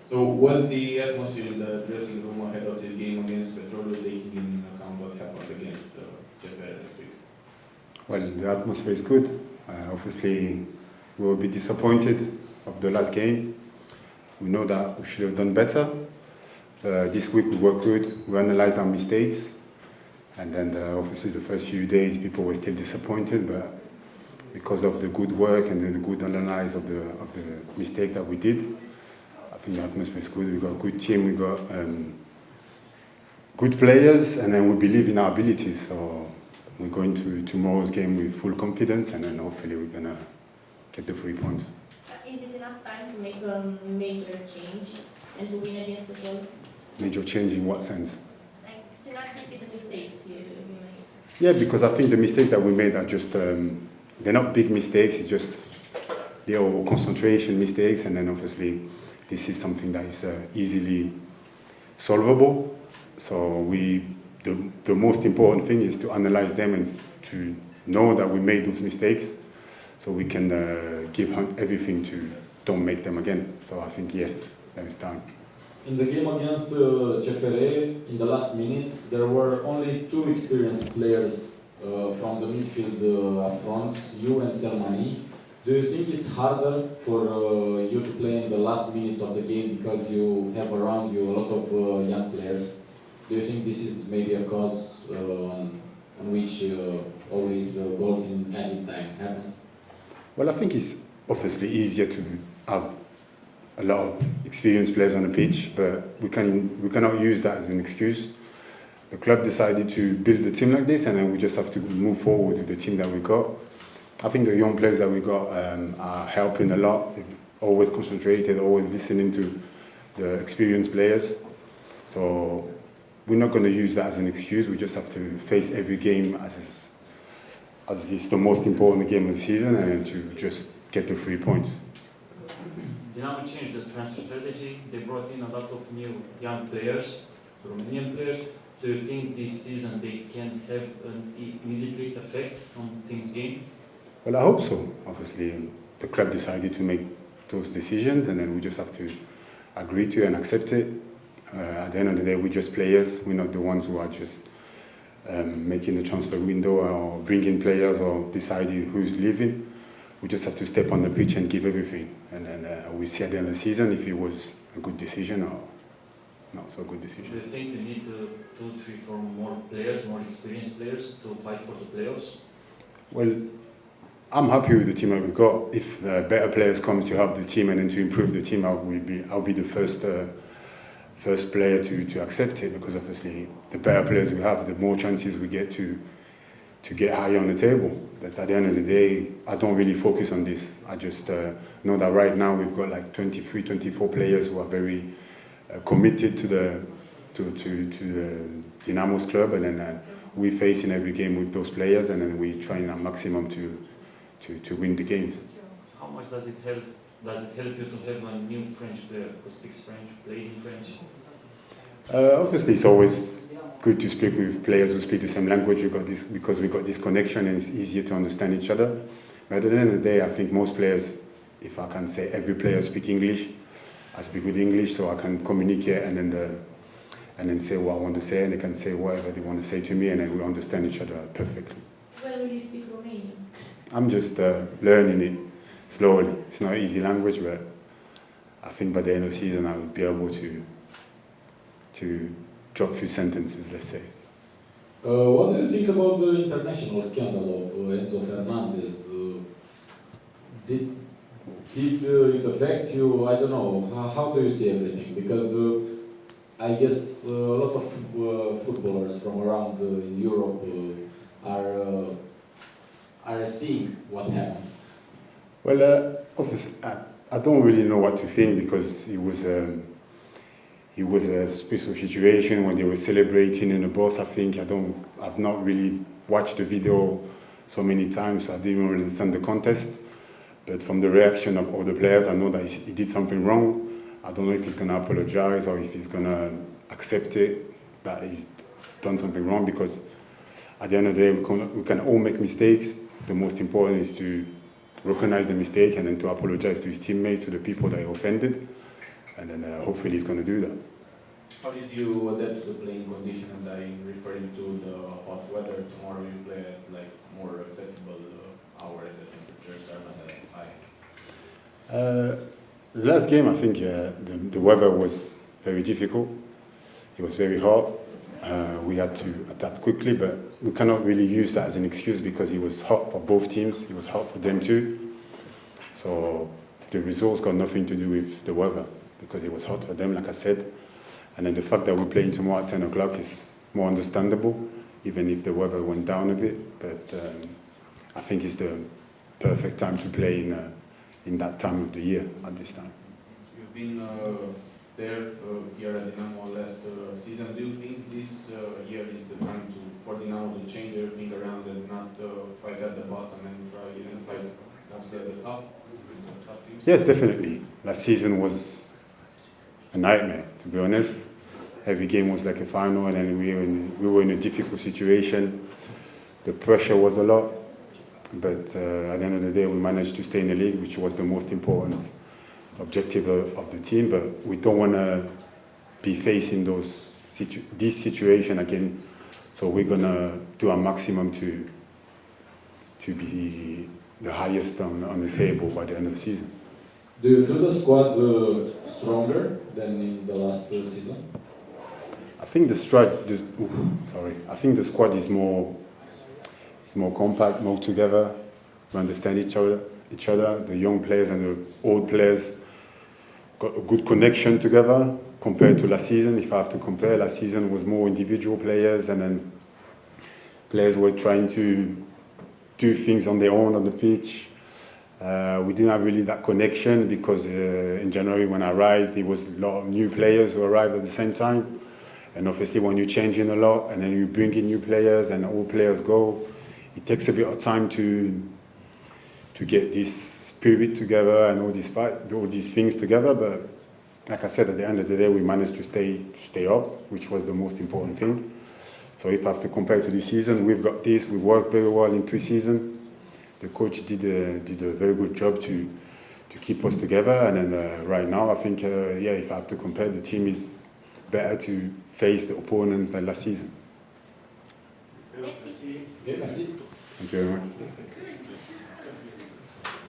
So was the atmosphere in the dressing room ahead of this game against Petrol taking in account what happened against Jefferson this week? Well, the atmosphere is good. Obviously, we were a bit disappointed of the last game. We know that we should have done better. This week we worked good. We analyzed our mistakes. And then obviously the first few days people were still disappointed, but because of the good work and the good analysis of the mistake that we did, I think the atmosphere is good. We got a good team, we got good players, and then we believe in our abilities. So we're going to tomorrow's game with full confidence, and then hopefully we're gonna get the 3 points. Is it enough time to make a major change and to win against the club? Major change in what sense? Like to not repeat the mistakes you made. Yeah, because I think the mistakes that we made are just they're not big mistakes. It's just little concentration mistakes, and then obviously this is something that is easily solvable. So the most important thing is to analyze them and to know that we made those mistakes, so we can give everything to don't make them again. So I think there is time. In the game against CFR, in the last minutes, there were only two experienced players from the midfield up front, you and Selmani. Do you think it's harder for you to play in the last minutes of the game because you have around you a lot of young players? Do you think this is maybe a cause on which always goals in added time happens? Well, I think it's obviously easier to have a lot of experienced players on the pitch, but we cannot use that as an excuse. The club decided to build a team like this, and then we just have to move forward with the team that we got. I think the young players that we got are helping a lot. They've always concentrated, always listening to the experienced players. So we're not going to use that as an excuse. We just have to face every game as it's the most important game of the season, and to just get the 3 points. Dinamo changed the transfer strategy. They brought in a lot of new young players, Romanian players. Do you think this season they can have an immediate effect on things game? Well, I hope so. Obviously, the club decided to make those decisions, and then we just have to agree to and accept it. At the end of the day, we're just players. We're not the ones who are just making the transfer window or bringing players or deciding who's leaving. We just have to step on the pitch and give everything. And then we see at the end of the season if it was a good decision or not so good decision. Do you think you need 2, 3, 4 more players, more experienced players to fight for the playoffs? Well, I'm happy with the team that we got. If better players come to help the team and then to improve the team, I'll be the first player to accept it, because obviously the better players we have, the more chances we get to get higher on the table. But at the end of the day, I don't really focus on this. I just know that right now we've got like 23, 24 players who are very committed to the Dinamo's club, and then we face in every game with those players, and then we try our maximum to win the games. How much does it help? Does it help you to have a new French player who speaks French, played in French? Obviously, it's always good to speak with players who speak the same language. Because we got this connection, and it's easier to understand each other. But at the end of the day, I think most players, if I can say every player speak English, I speak with English, so I can communicate and then say what I want to say, and they can say whatever they want to say to me, and then we understand each other perfectly. When will you speak Romanian? I'm just learning it slowly. It's not an easy language, but I think by the end of the season I will be able to drop a few sentences, let's say. What do you think about the international scandal of Enzo Fernandez? Did it affect you? I don't know. How do you see everything? Because I guess a lot of footballers from around Europe are seeing what happened. Well, obviously, I don't really know what to think, because it was a special situation when they were celebrating in the bus. I think I've not really watched the video so many times, so I didn't really understand the context. But from the reaction of all the players, I know that he did something wrong. I don't know if he's going to apologize or if he's going to accept it, that he's done something wrong, because at the end of the day, we can all make mistakes. The most important is to recognize the mistake and then to apologize to his teammates, to the people that he offended. and then hopefully he's going to do that. How did you adapt to the playing condition? And I'm referring to the hot weather. Tomorrow you play at like more accessible hour and the temperatures are not that high. The last game, I think the weather was very difficult. It was very hot. We had to adapt quickly, but we cannot really use that as an excuse because it was hot for both teams. It was hot for them too. So the results got nothing to do with the weather because it was hot for them, like I said. And then the fact that we're playing tomorrow at 10 o'clock is more understandable, even if the weather went down a bit. But I think it's the perfect time to play in that time of the year, at this time. You've been there here at Dinamo last season. Do you think this year is the time for Dinamo to change everything around and not fight at the bottom and try even fight at the top? Yes, definitely. Last season was a nightmare, to be honest. Every game was like a final, and then we were in a difficult situation. The pressure was a lot, but at the end of the day, we managed to stay in the league, which was the most important objective of the team. But we don't want to be facing this situation again. So we're gonna do our maximum to be the highest on the table by the end of the season. Do you feel the squad stronger than in the last season? I think the squad is more compact, more together. We understand each other. The young players and the old players got a good connection together compared to last season. If I have to compare, last season was more individual players, and then players were trying to do things on their own on the pitch. We didn't have really that connection because in January when I arrived, it was a lot of new players who arrived at the same time. And obviously when you're changing a lot and then you bring in new players and all players go, it takes a bit of time to get this spirit together and all these things together. But like I said, at the end of the day, we managed to stay up, which was the most important thing. So if I have to compare to this season, we've got this. We worked very well in pre-season. The coach did a very good job to keep us together. And then right now, I think, if I have to compare, the team is better to face the opponents than last season. Merci. Okay, merci. Thank you very much.